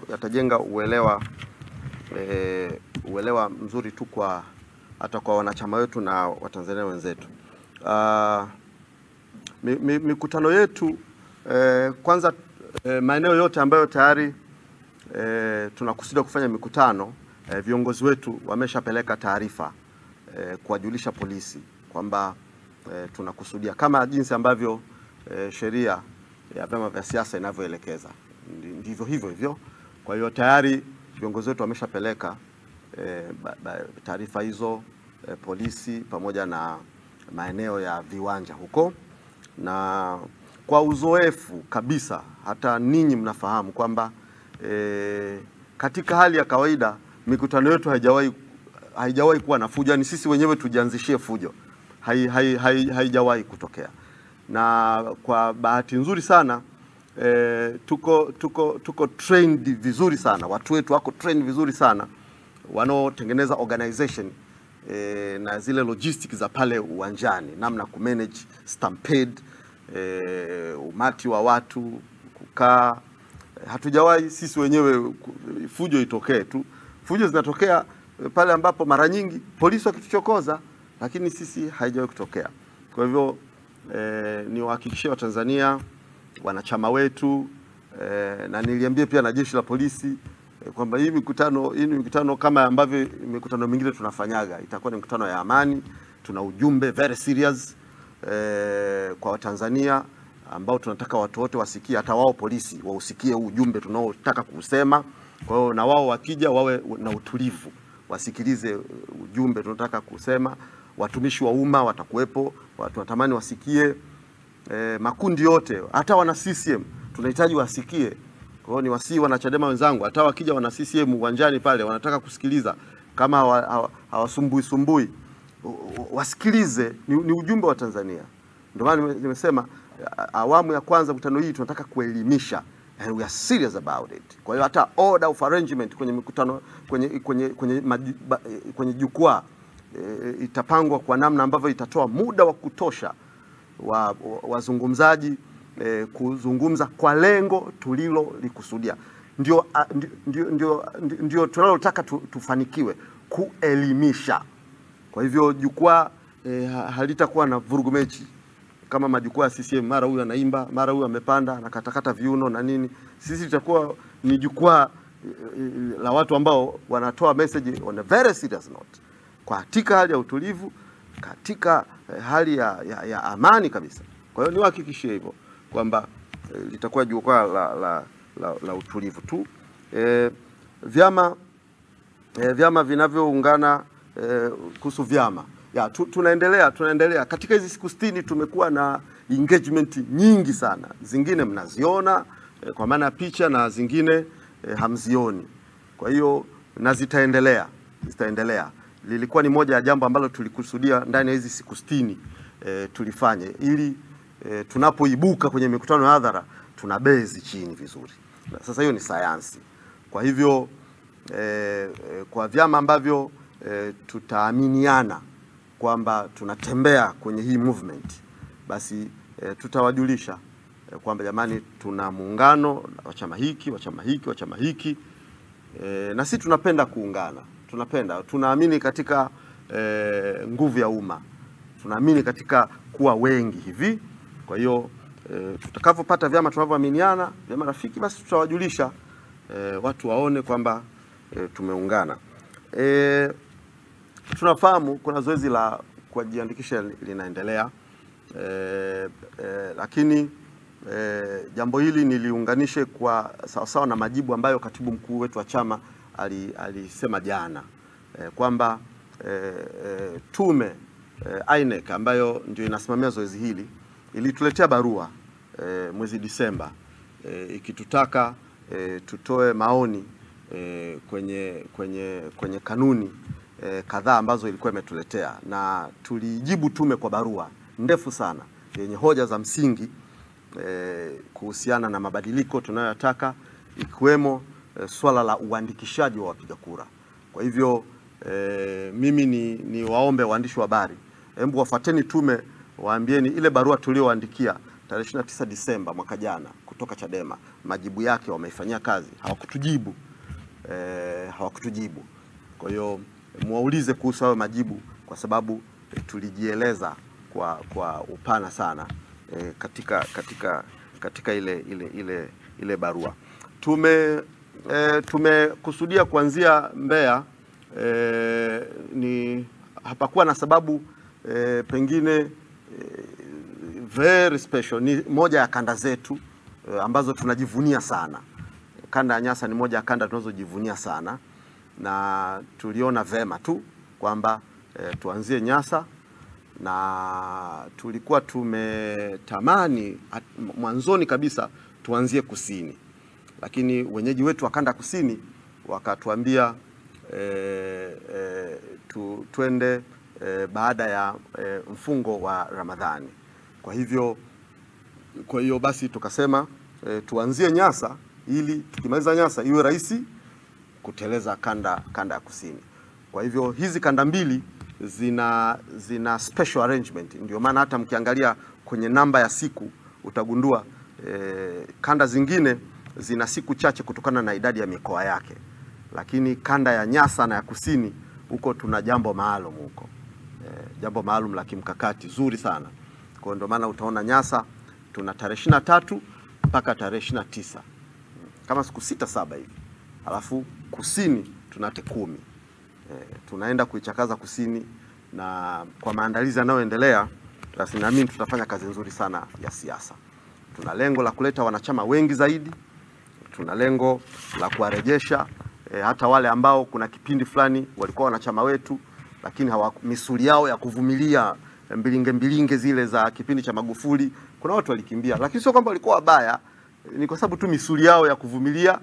yatajenga uelewa mzuri tu hata kwa wanachama wetu na Watanzania wenzetu. Mikutano yetu kwanza, maeneo yote ambayo tayari tunakusudia kufanya mikutano, viongozi wetu wameshapeleka taarifa kuwajulisha polisi kwamba tunakusudia kama jinsi ambavyo sheria ya vyama vya siasa inavyoelekeza, ndivyo hivyo. Kwa hiyo tayari viongozi wetu wameshapeleka taarifa hizo polisi pamoja na maeneo ya viwanja huko, na kwa uzoefu kabisa hata ninyi mnafahamu kwamba katika hali ya kawaida mikutano yetu haijawahi kuwa na fujo. Ni sisi wenyewe tujianzishie fujo, haijawahi kutokea. Na kwa bahati nzuri sana tuko trained vizuri sana, watu wetu wako trained vizuri sana wanaotengeneza organization na zile logistics za pale uwanjani, namna kumanage stampede, umati wa watu kukaa. Hatujawahi sisi wenyewe fujo itokee tu. Fujo zinatokea pale ambapo mara nyingi polisi wakituchokoza, lakini sisi haijawahi kutokea. Kwa hivyo ni wahakikishie Watanzania wanachama wetu na niliambia pia na jeshi la polisi kwamba hii mikutano kama ambavyo mikutano mingine tunafanyaga itakuwa ni mikutano ya amani. Tuna ujumbe very serious kwa Watanzania ambao tunataka watu wote wasikie, hata wao polisi wausikie ujumbe tunaotaka kusema. Kwa hiyo na wao wakija wawe na utulivu, wasikilize ujumbe tunataka kusema. Watumishi wa umma watakuwepo, watu watamani wasikie, makundi yote, hata wana CCM tunahitaji wasikie. Kwa hiyo ni wasii wanachadema wenzangu, hata wakija wana CCM uwanjani pale wanataka kusikiliza, kama hawasumbui wasikilize, ni ujumbe wa Tanzania. Ndio maana nimesema awamu ya kwanza mkutano hii tunataka kuelimisha, and we are serious about it. Kwa hiyo hata order of arrangement kwenye mikutano kwenye jukwaa itapangwa kwa namna ambavyo itatoa muda wa kutosha wa wazungumzaji kuzungumza kwa lengo tulilolikusudia. Ndio tunalotaka tufanikiwe, kuelimisha. Kwa hivyo jukwaa halitakuwa na vurugu mechi kama majukwaa ya CCM, mara huyu anaimba, mara huyu amepanda na katakata viuno na nini. Sisi tutakuwa ni jukwaa la watu ambao wanatoa message on a very serious note, katika hali ya utulivu, katika hali ya amani kabisa. Kwa hiyo niwahakikishie hivyo kwamba litakuwa jukwaa la utulivu tu. Vyama vinavyoungana, kuhusu vyama tunaendelea katika hizi siku 60 tumekuwa na engagement nyingi sana. Zingine mnaziona kwa maana picha, na zingine hamzioni. Kwa hiyo na zitaendelea. Lilikuwa ni moja ya jambo ambalo tulikusudia ndani ya hizi siku 60 tulifanye, ili tunapoibuka kwenye mikutano ya hadhara tuna base chini vizuri. Sasa hiyo ni sayansi. Kwa hivyo kwa vyama ambavyo tutaaminiana kwamba tunatembea kwenye hii movement, basi tutawajulisha kwamba jamani, tuna muungano wa chama hiki, na sisi tunapenda kuungana. Tunaamini katika nguvu ya umma, tunaamini katika kuwa wengi hivi. Kwa hiyo tutakapopata vyama tunavyoaminiana, vyama rafiki, basi tutawajulisha watu waone kwamba tumeungana. Tunafahamu kuna zoezi la kujiandikisha linaendelea, lakini jambo hili niliunganishe kwa sawasawa na majibu ambayo katibu mkuu wetu wa chama alisema jana, kwamba tume INEC ambayo ndio inasimamia zoezi hili ilituletea barua mwezi Disemba ikitutaka tutoe maoni kwenye kanuni kadhaa ambazo ilikuwa imetuletea, na tulijibu tume kwa barua ndefu sana yenye hoja za msingi kuhusiana na mabadiliko tunayotaka, ikiwemo swala la uandikishaji wa wapiga kura. Kwa hivyo mimi ni waombe waandishi wa habari, hebu wafuateni tume, waambieni ile barua tulioandikia tarehe 29 Disemba mwaka jana kutoka Chadema, majibu yake wameifanyia kazi, hawakutujibu. Kwa hiyo muwaulize kuhusu hayo majibu, kwa sababu tulijieleza kwa upana sana katika ile barua. Tumekusudia kuanzia Mbeya, ni hapakuwa na sababu pengine very special. Ni moja ya kanda zetu ambazo tunajivunia sana. Kanda ya Nyasa ni moja ya kanda tunazojivunia sana, na tuliona vema tu kwamba tuanzie Nyasa, na tulikuwa tumetamani mwanzoni kabisa tuanzie kusini, lakini wenyeji wetu wa kanda kusini wakatuambia twende baada ya mfungo wa Ramadhani. Kwa hiyo basi tukasema tuanzie Nyasa, ili tukimaliza Nyasa iwe rahisi kuteleza kanda ya kusini. Kwa hivyo hizi kanda mbili zina special arrangement. Ndio maana hata mkiangalia kwenye namba ya siku utagundua kanda zingine zina siku chache kutokana na idadi ya mikoa yake, lakini kanda ya Nyasa na ya kusini huko tuna jambo maalum huko, jambo maalum la kimkakati zuri sana. Kwa ndio maana utaona Nyasa tuna tarehe 23 mpaka tarehe 29, kama siku 6-7 hivi. Alafu kusini tuna tarehe 10. Tunaenda kuichakaza kusini, na kwa maandalizi yanayoendelea basi naamini tutafanya kazi nzuri sana ya siasa. Tuna lengo la kuleta wanachama wengi zaidi, tuna lengo la kuwarejesha hata wale ambao kuna kipindi fulani walikuwa wanachama wetu, lakini misuli yao ya kuvumilia mbilinge zile za kipindi cha Magufuli, kuna watu walikimbia, lakini sio kwamba walikuwa wabaya, ni kwa sababu tu misuli yao ya kuvumilia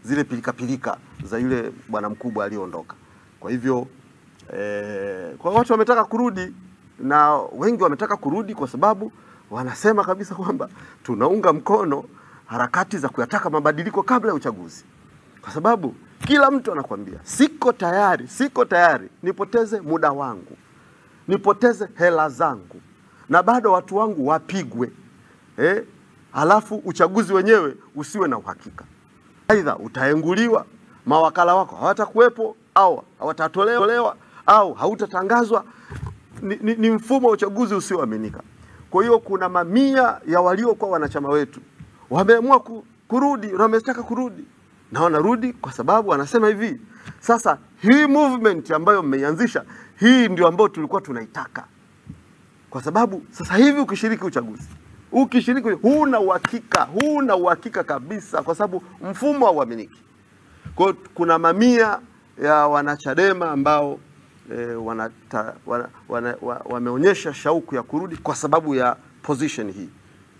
zile pilika za yule bwana mkubwa aliondoka. Kwa hivyo kwa watu wametaka kurudi, na wengi wametaka kurudi kwa sababu wanasema kabisa kwamba tunaunga mkono harakati za kuyataka mabadiliko kabla ya uchaguzi. Kwa sababu kila mtu anakuambia siko tayari nipoteze muda wangu, nipoteze hela zangu, na bado watu wangu wapigwe, halafu uchaguzi wenyewe usiwe na uhakika. Aidha utaenguliwa, mawakala wako hawatakuwepo au hawatatolewa au hautatangazwa. Ni mfumo wa uchaguzi usioaminika. Kwa hiyo kuna mamia ya waliokuwa wanachama wetu wameamua kurudi, wametaka kurudi, na wanarudi kwa sababu wanasema hivi, sasa hii movement ambayo mmeianzisha, hii ndio ambayo tulikuwa tunaitaka. Kwa sababu sasa hivi ukishiriki uchaguzi, huna uhakika kabisa, kwa sababu mfumo hauaminiki. Kwa hiyo kuna mamia ya wanachadema ambao wameonyesha shauku ya kurudi kwa sababu ya position hii.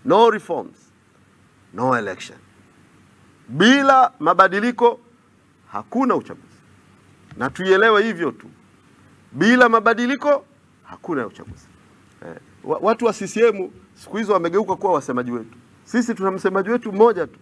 No reforms, no election. Bila mabadiliko hakuna uchaguzi. Na tuielewe hivyo tu. Bila mabadiliko hakuna uchaguzi. Watu wa CCM siku hizo wamegeuka kuwa wasemaji wetu. Sisi tuna msemaji wetu mmoja tu,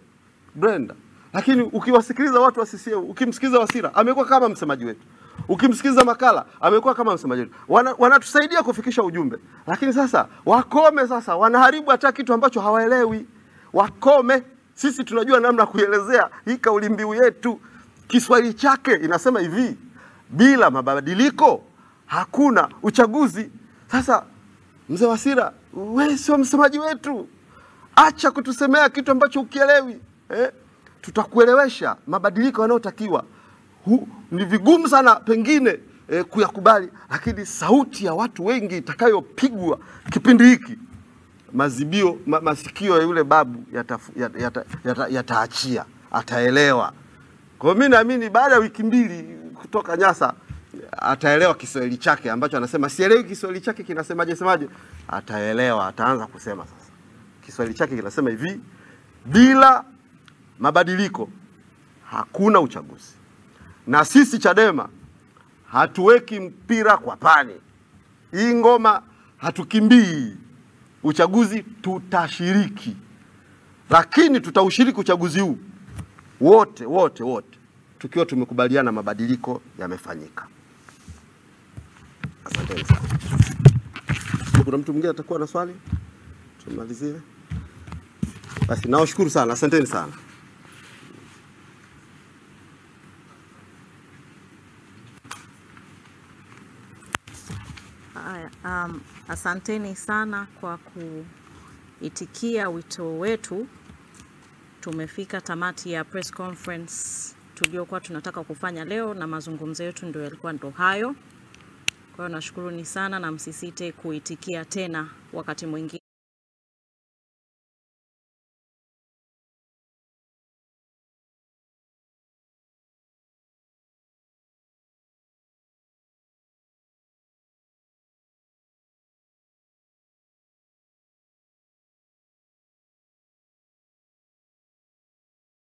Brenda. Lakini ukiwasikiliza watu wa CCM, ukimsikiliza Wasira, amekuwa kama msemaji wetu. Ukimsikiliza Makala, amekuwa kama msemaji wetu. Wanatusaidia kufikisha ujumbe. Lakini sasa wakome, sasa wanaharibu hata kitu ambacho hawaelewi. Wakome. Sisi tunajua namna kuelezea hii kauli mbiu yetu. Kiswahili chake inasema hivi, bila mabadiliko hakuna uchaguzi. Sasa mzee Wasira, wewe sio msemaji wetu. Acha kutusemea kitu ambacho ukielewi. Tutakuelewesha mabadiliko yanayotakiwa. Ni vigumu sana pengine kuyakubali, lakini sauti ya watu wengi itakayopigwa kipindi hiki, masikio ya yule babu yataachia, ataelewa. Kwa hiyo mimi naamini baada ya wiki 2 kutoka Nyasa ataelewa Kiswahili chake ambacho anasema sielewi Kiswahili chake kinasemaje, ataelewa, ataanza kusema sasa. Kiswahili chake kinasema hivi, bila mabadiliko hakuna uchaguzi. Na sisi Chadema hatuweki mpira kwa pani. Hii ngoma hatukimbii. Uchaguzi tutashiriki. Lakini tutaushiriki uchaguzi huu wote tukiwa tumekubaliana mabadiliko yamefanyika. Asante sana. Kuna mtu mwingine atakuwa na swali? Tumalizie. Basi nawashukuru sana, asanteni sana. Asanteni sana kwa kuitikia wito wetu. Tumefika tamati ya press conference tuliokuwa tunataka kufanya leo, na mazungumzo yetu ndio yalikuwa ndo hayo. Kwa hiyo nashukuruni sana na msisite kuitikia tena wakati mwingine.